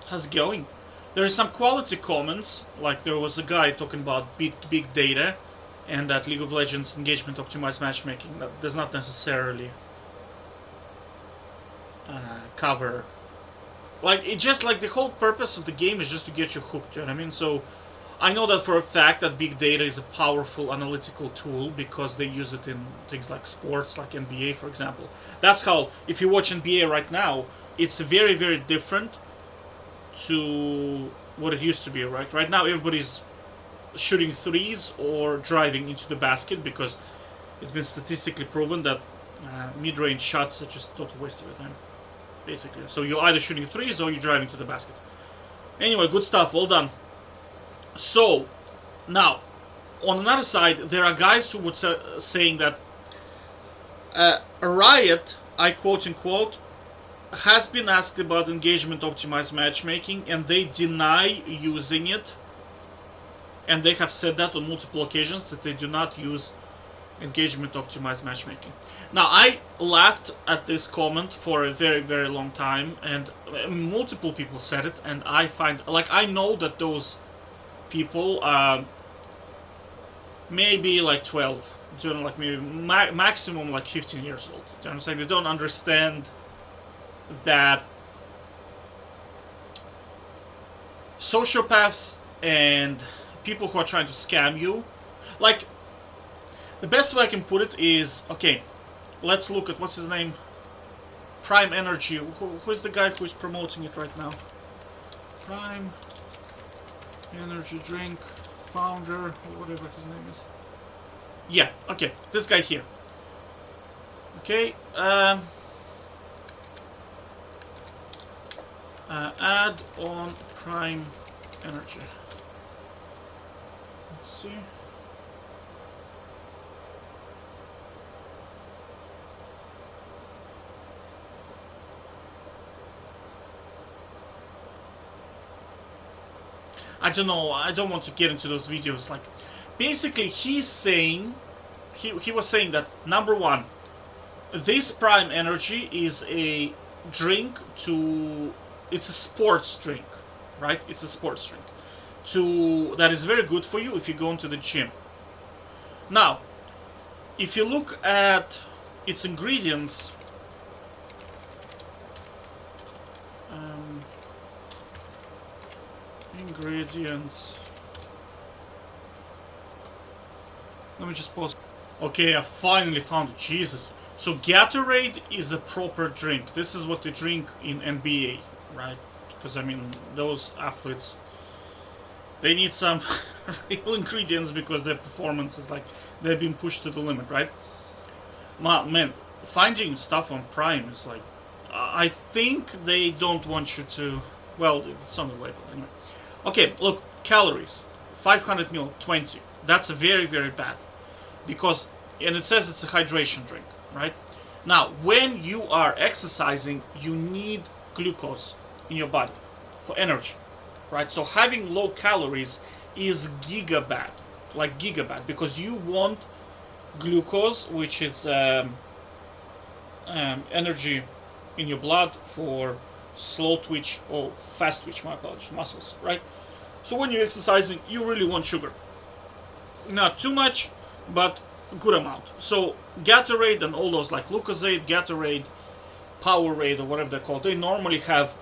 how's it going? There are some quality comments, like there was a guy talking about big data, and that League of Legends engagement optimized matchmaking that does not necessarily cover. Like it just like the whole purpose of the game is just to get you hooked. You know what I mean? So I know that for a fact that big data is a powerful analytical tool because they use it in things like sports, like NBA, for example. That's how, if you watch NBA right now, it's very, very different to what it used to be, right? Right now, everybody's shooting threes or driving into the basket because it's been statistically proven that mid-range shots are just total waste of your time, basically. So you're either shooting threes or you're driving to the basket. Anyway, good stuff. Well done. So, now, on another side, there are guys who would saying that Riot, I quote unquote, has been asked about engagement optimized matchmaking and they deny using it. And they have said that on multiple occasions that they do not use engagement optimized matchmaking. Now, I laughed at this comment for a very, very long time, and multiple people said it, and I find, like, I know that those people maybe like 12, like maybe maximum like 15 years old. You know what I'm saying? They don't understand that sociopaths and people who are trying to scam you, like, the best way I can put it is, okay, let's look at, what's his name? Prime Energy. Who is the guy who is promoting it right now? Prime Energy drink founder, or whatever his name is. Yeah, okay, this guy here. Okay, add on Prime Energy. Let's see. I don't know, I don't want to get into those videos. Like, basically he's saying, he was saying that, number one, this Prime Energy is a drink to, it's a sports drink, right? It's a sports drink that is very good for you if you go into the gym. Now, if you look at its ingredients, let me just pause. Okay, I finally found it. Jesus. So Gatorade is a proper drink. This is what they drink in NBA, right? Because I mean, those athletes, they need some real ingredients because their performance is like they've been pushed to the limit, right? Man, finding stuff on Prime is like, I think they don't want you to. Well, it's on the label anyway. Okay, look, calories, 500 ml, 20. That's very, very bad, because, and it says it's a hydration drink, right? Now, when you are exercising, you need glucose in your body for energy, right? So having low calories is gigabad, like gigabad, because you want glucose, which is energy in your blood for slow twitch or fast twitch, my apologies, muscles, right? So when you're exercising, you really want sugar. Not too much, but a good amount. So Gatorade and all those like Lucozade, Gatorade, Powerade, or whatever they're called, they normally have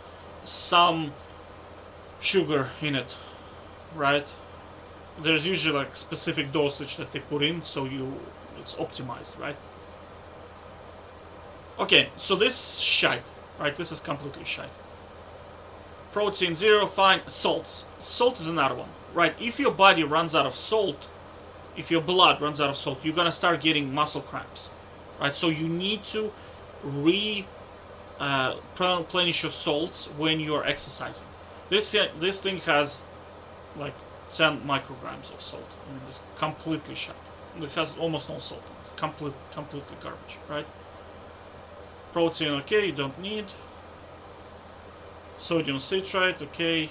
some sugar in it, right? There's usually like specific dosage that they put in, so it's optimized, right? Okay, so this shite, right? This is completely shite. Protein 0, fine. Salts. Salt is another one, right? If your body runs out of salt, if your blood runs out of salt, you're gonna start getting muscle cramps, right? So you need to replenish your salts when you're exercising. This thing has like 10 micrograms of salt. I mean, it's completely shit. It has almost no salt. It's completely garbage, right? Protein, okay, you don't need. Sodium citrate, okay.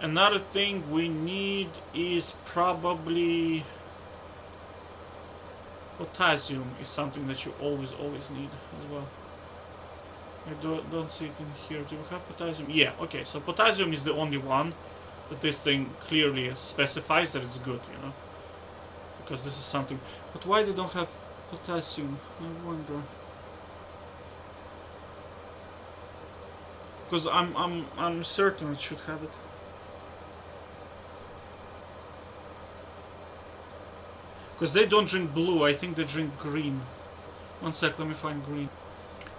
Another thing we need is probably potassium is something that you always need as well. I don't see it in here. Do we have potassium? Yeah, okay, so potassium is the only one that this thing clearly specifies that it's good, you know? Because this is something... But why they don't have potassium? I wonder. Because I'm certain it should have it. Because they don't drink blue, I think they drink green. One sec, let me find green.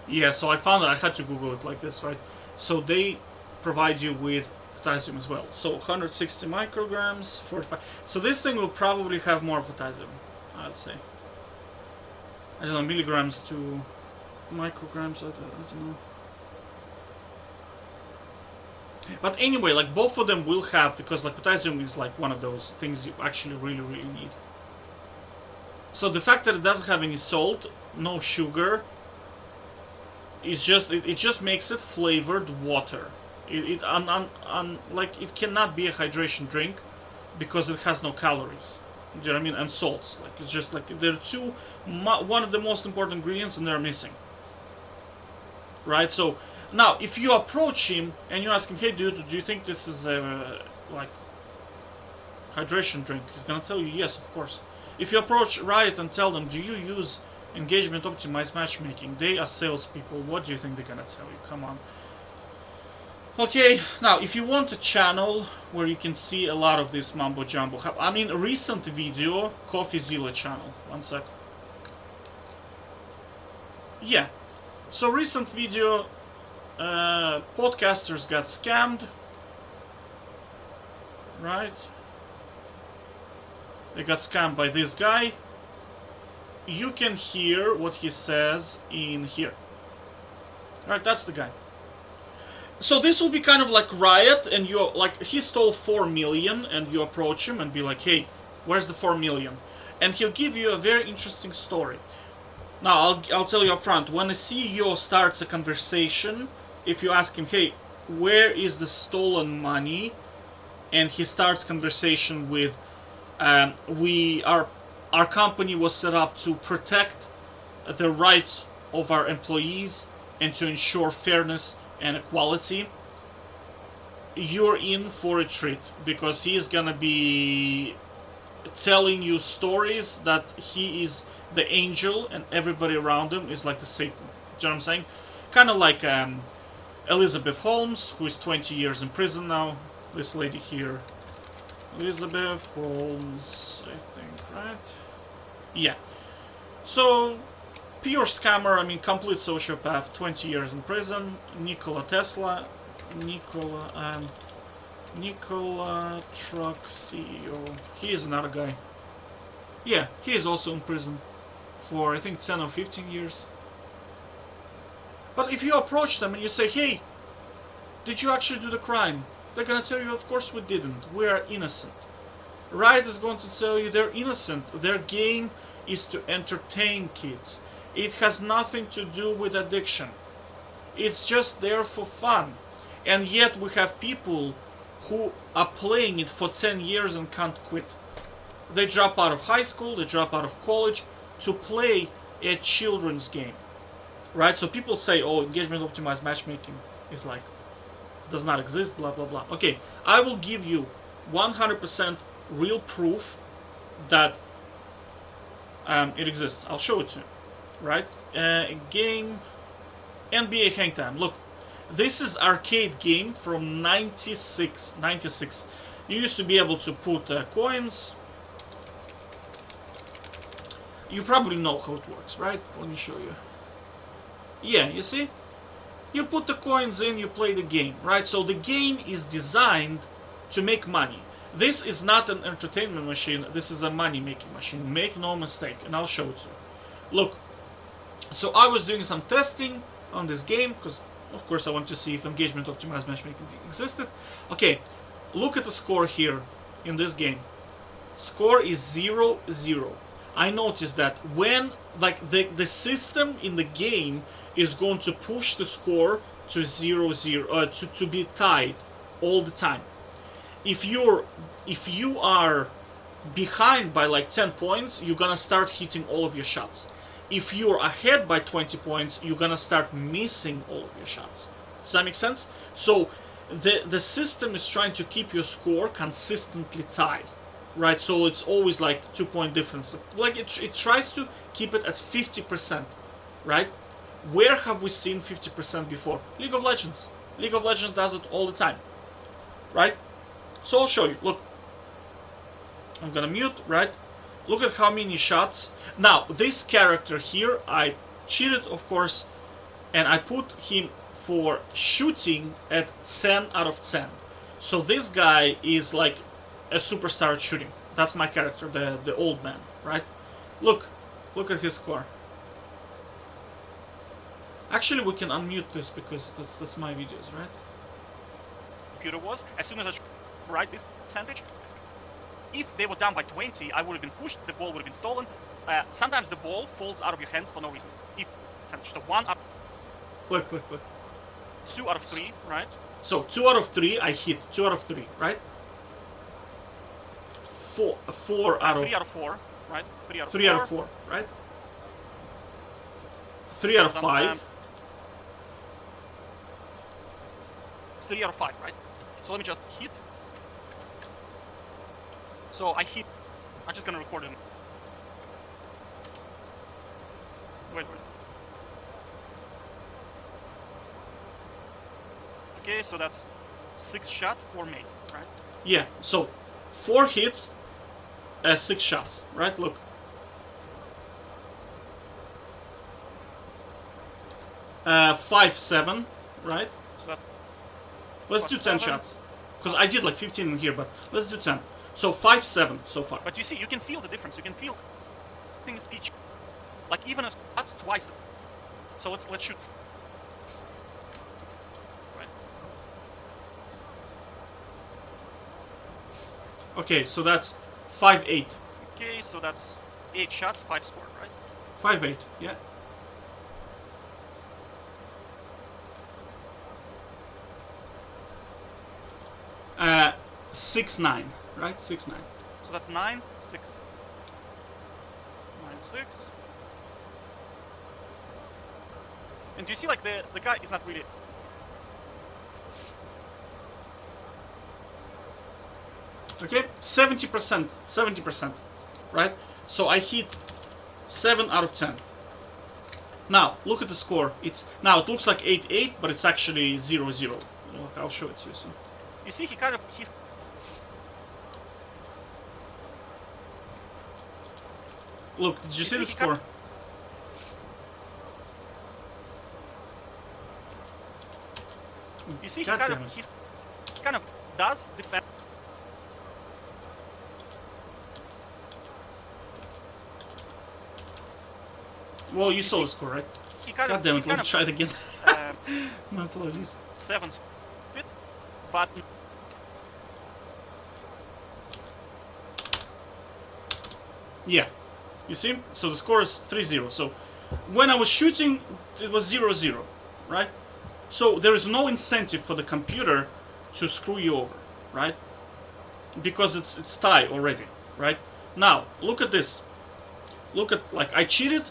Yeah, so I found it, I had to Google it like this, right? So they provide you with potassium as well. So 160 micrograms, 45. So this thing will probably have more potassium, I'd say. I don't know, milligrams to micrograms, I don't know. But anyway, like both of them will have, because like potassium is like one of those things you actually really need. So the fact that it doesn't have any salt, no sugar, it's just it just makes it flavored water. Like it cannot be a hydration drink because it has no calories. Do you know what I mean? And salts. Like it's just like they're one of the most important ingredients, and they're missing. Right? So now, if you approach him and you ask him, "Hey, dude, do you think this is a like hydration drink?" He's gonna tell you, "Yes, of course." If you approach Riot and tell them, "Do you use engagement optimized matchmaking?" They are salespeople. What do you think they're gonna tell you? Come on. Okay, now if you want a channel where you can see a lot of this mumbo jumbo, I mean, recent video, CoffeeZilla channel. One sec. Yeah. So recent video, podcasters got scammed. Right? They got scammed by this guy. You can hear what he says in here. Right, that's the guy. So this will be kind of like Riot, and you like he stole 4 million, and you approach him and be like, "Hey, where's the 4 million?" And he'll give you a very interesting story. Now I'll tell you up front. When a CEO starts a conversation, if you ask him, "Hey, where is the stolen money?" and he starts conversation with, our company was set up to protect the rights of our employees and to ensure fairness and equality, you're in for a treat, because he's gonna be telling you stories that he is the angel and everybody around him is like the Satan. Do you know what I'm saying? Kind of like Elizabeth Holmes, who is 20 years in prison now. This lady here, Elizabeth Holmes, I think, right? Yeah. So, pure scammer, I mean, complete sociopath, 20 years in prison. Nikola Tesla, Nikola Truck CEO. He is another guy. Yeah, he is also in prison for, I think, 10 or 15 years. But if you approach them and you say, "Hey, did you actually do the crime?" They're gonna tell you, "Of course we didn't. We are innocent." Riot is going to tell you they're innocent. Their game is to entertain kids. It has nothing to do with addiction. It's just there for fun. And yet we have people who are playing it for 10 years and can't quit. They drop out of high school, they drop out of college to play a children's game. Right? So people say, "Oh, engagement optimized matchmaking is like, does not exist, blah, blah, blah." Okay, I will give you 100% real proof that it exists. I'll show it to you. Right? Game NBA Hangtime. Look, this is arcade game from 96. You used to be able to put coins. You probably know how it works, right? Let me show you. Yeah, you see? You put the coins in, you play the game, right? So the game is designed to make money. This is not an entertainment machine, this is a money-making machine. Make no mistake, and I'll show it to you. Look, so I was doing some testing on this game, because of course I want to see if engagement optimized matchmaking existed. Okay, look at the score here in this game. Score is 0-0. I noticed that when, like, the system in the game is going to push the score to 0-0, to be tied all the time. If you are behind by like 10 points, you're gonna start hitting all of your shots. if you're ahead by 20 points, you're gonna start missing all of your shots. Does that make sense? So the system is trying to keep your score consistently tied, right? So it's always like 2-point difference. Like it tries to keep it at 50%, right? Where have we seen 50% before? League of Legends. League of Legends does it all the time, right? So I'll show you. Look, I'm gonna mute, right? Look at how many shots. Now, this character here, I cheated, of course, and I put him for shooting at 10 out of 10. So this guy is like a superstar at shooting. That's my character, the old man, right? Look at his score. Actually, we can unmute this because that's my videos, right? Computer was, as soon as I write this percentage, if they were down by 20, I would have been pushed, the ball would have been stolen. Sometimes the ball falls out of your hands for no reason. If percentage, so 1 out. Look. 2 out of 3, right? So 2 out of 3, I hit 2 out of 3, right? 4 out of 3 out of 4, right? 3 out of 4. 3 out of 4, right? 3 out of 5. 3 out of 5, right? So let me just hit. So I hit. I'm just gonna record it. Wait. Okay, so that's 6 shot for me, right? Yeah, so 4 hits, 6 shots, right? Look. Five, 7, right? So that, let's do 10 shots. Because I did like 15 in here, but let's do 10. So 5, 7 so far. But you see, you can feel the difference. You can feel things each. Like even a shots twice. So let's shoot. Right. Okay, so that's 5, 8. Okay, so that's 8 shots, 5 scored, right? 5, 8, yeah. 6, 9, right? 6, 9. So that's 9, 6. 9, 6. And do you see, like, the guy is not really... Okay, 70%, 70%, right? So I hit 7 out of 10. Now, look at the score. Now, it looks like 8-8, but it's actually 0-0. Look, I'll show it to you soon. You see, he's... Look, did you see the score? You see, he kind of does defend. Well, you saw the score, right? God damn it, let me try it again. My apologies. 7 bit, but... Yeah. You see? So the score is 3-0. So when I was shooting, it was 0-0, right? So there is no incentive for the computer to screw you over, right? Because it's tie already, right? Now, look at this. Look at, like, I cheated,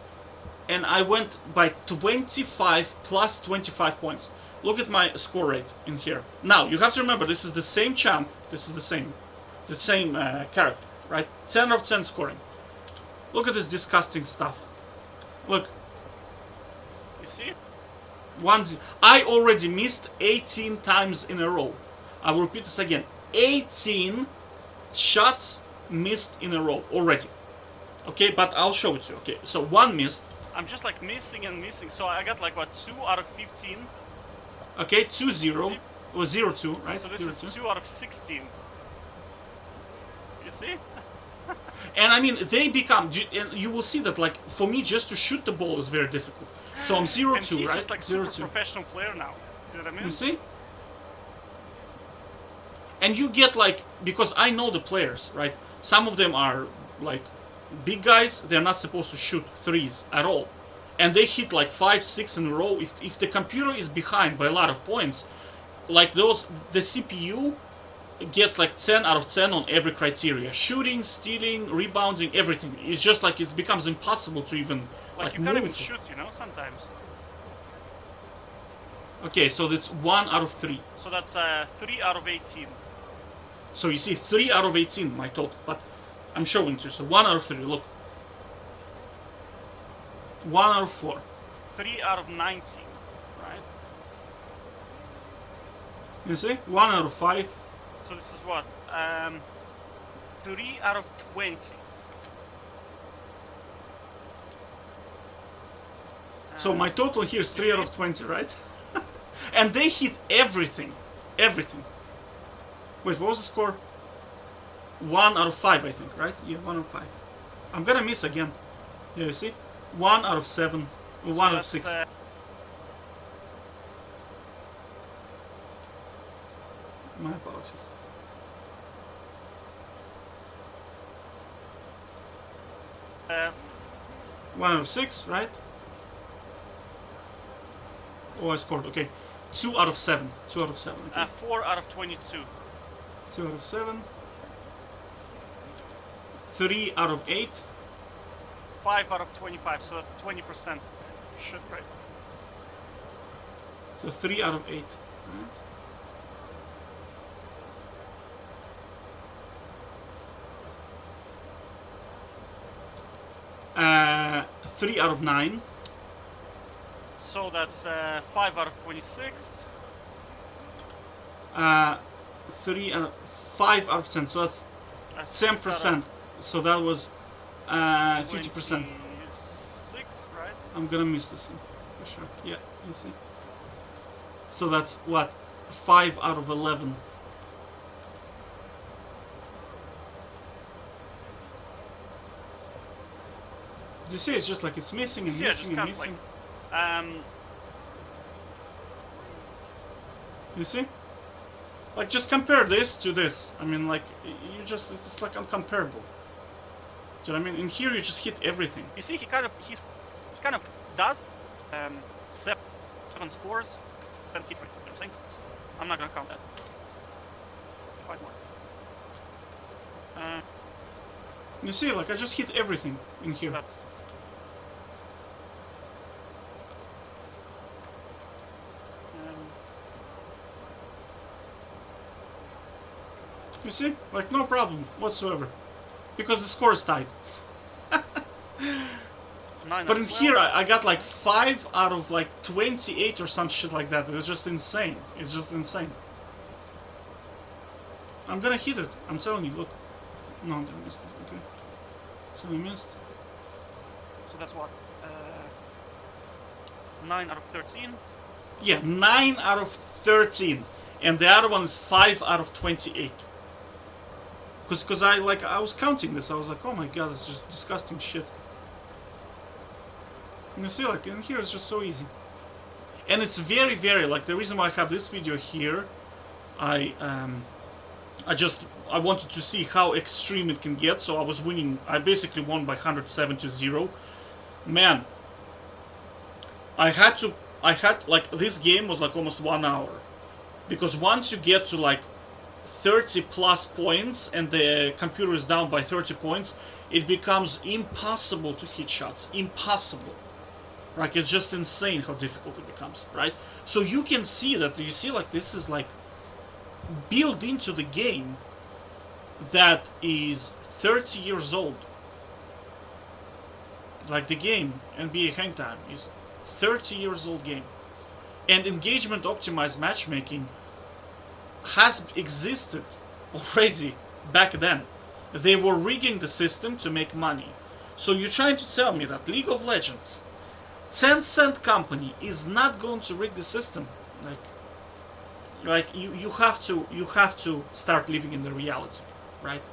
and I went by 25 plus 25 points. Look at my score rate in here. Now, you have to remember, this is the same champ. This is the same character, right? 10 out of 10 scoring. Look at this disgusting stuff. Look. You see? I already missed 18 times in a row. I will repeat this again. 18 shots missed in a row already. Okay, but I'll show it to you. Okay, so 1 missed. I'm just like missing and missing. So I got like what, 2 out of 15. Okay, 2-0. Or 0-2, right? So this is 2 out of 16. You see? And I mean, they become, and you will see that, like, for me, just to shoot the ball is very difficult. So I'm 0-2, right? He's just like super professional player now. See what I mean? You see? And you get, like, because I know the players, right? Some of them are, like, big guys. They're not supposed to shoot threes at all. And they hit, like, 5, 6 in a row. If the computer is behind by a lot of points, like those, the CPU gets like 10 out of 10 on every criteria: shooting, stealing, rebounding, everything. It's just like it becomes impossible to even Like you can't even shoot, you know, sometimes. Okay, so that's 1 out of 3. So that's 3 out of 18. So you see, 3 out of 18 my total, but I'm showing you. So 1 out of 3. Look, 1 out of 4. 3 out of 19, right? You see, 1 out of 5. So this is what? 3 out of 20. So my total here is 3 out of 20, right? And they hit everything. Everything. Wait, what was the score? 1 out of 5, I think, right? Yeah, 1 out of 5. I'm gonna miss again. Yeah, you see? 1 out of 7. Or so 1 out of 6. My apologies. Uh, 1 out of 6, right? Oh, I scored. Okay. 2 out of 7. 2 out of 7. Okay. 4 out of 22. 2 out of 7. 3 out of 8. 5 out of 25. So that's 20%. Shit rate. So 3 out of 8. Right. 3 out of 9. So that's 5 out of 26. 5 out of 10. So that's 10%. So that was 50%. 6, right? I'm gonna miss this one for sure. Yeah, you see. So that's what? 5 out of 11. You see, it's just like it's missing and missing and missing. You see? Like, just compare this to this. I mean, like, it's like uncomparable. Do you know what I mean? In here, you just hit everything. You see, he kind of does 7 scores, 10 hit rate. You know what I'm saying? I'm not gonna count that. It's 5 more. You see, like, I just hit everything in here. That's... You see? Like, no problem whatsoever. Because the score is tied. But in here, I got like 5 out of like 28 or some shit like that. It was just insane. It's just insane. I'm gonna hit it. I'm telling you, look. No, I missed it. Okay. So we missed. So that's what? 9 out of 13? Yeah, 9 out of 13. And the other one is 5 out of 28. Because I was counting this. I was like, oh my god, it's just disgusting shit. And you see, like, in here it's just so easy. And it's very, very, like, the reason why I have this video here, I wanted to see how extreme it can get, so I was winning. I basically won by 107-0. Man, like, this game was like almost 1 hour. Because once you get to like 30 plus points and the computer is down by 30 points, it becomes impossible to hit shots. Impossible. Like, it's just insane how difficult it becomes, right? So you can see that, you see, like, this is like built into the game that is 30 years old. Like, the game, NBA Hangtime, is 30 years old game. And engagement optimized matchmaking has existed already back then. They were rigging the system to make money. So you're trying to tell me that League of Legends, Tencent company, is not going to rig the system? Like you have to start living in the reality, right?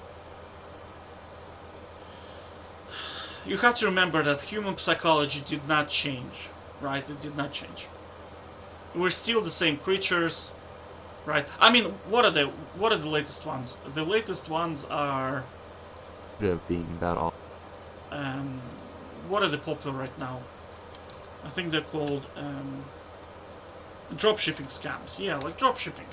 You have to remember that human psychology did not change, right? It did not change. We're still the same creatures, right? I mean, what are the latest ones? The latest ones are being that all. What are the popular right now? I think they're called dropshipping scams. Yeah, like dropshipping.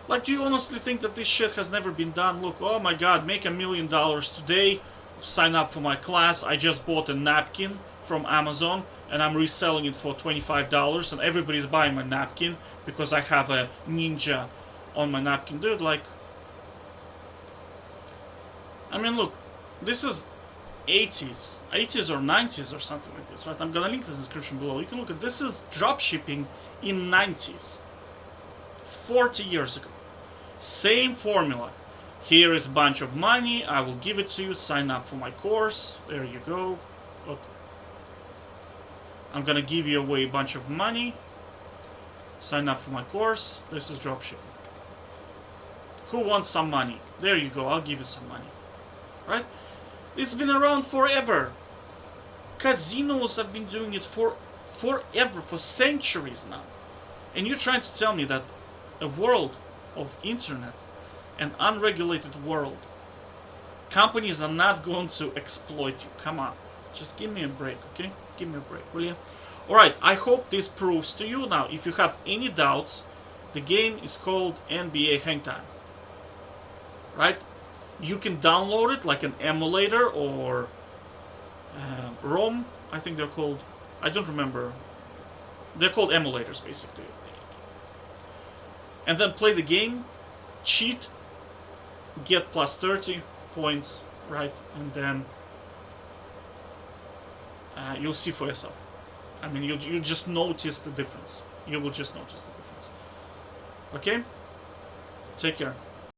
Like, do you honestly think that this shit has never been done? Look, oh my god, make $1 million today, sign up for my class, I just bought a napkin from Amazon, and I'm reselling it for $25, and everybody's buying my napkin, because I have a ninja on my napkin. Dude, like... I mean, look, this is 80s or 90s or something like this, right? I'm gonna link the description below. You can look at this. Is dropshipping in 90s, 40 years ago. Same formula. Here is a bunch of money, I will give it to you, sign up for my course, there you go. Look, I'm gonna give you away a bunch of money, sign up for my course. This is dropshipping. Who wants some money? There you go, I'll give you some money. Right? It's been around forever. Casinos have been doing it forever, for centuries now. And you're trying to tell me that a world of internet, an unregulated world, companies are not going to exploit you? Come on. Just give me a break, okay? Give me a break, will you? Alright, I hope this proves to you. Now, if you have any doubts, the game is called NBA Hangtime. Right? You can download it like an emulator or ROM, I think they're called. I don't remember. They're called emulators, basically. And then play the game, cheat, get plus 30 points, right? And then you'll see for yourself. I mean, you just notice the difference. You will just notice the difference. Okay? Take care.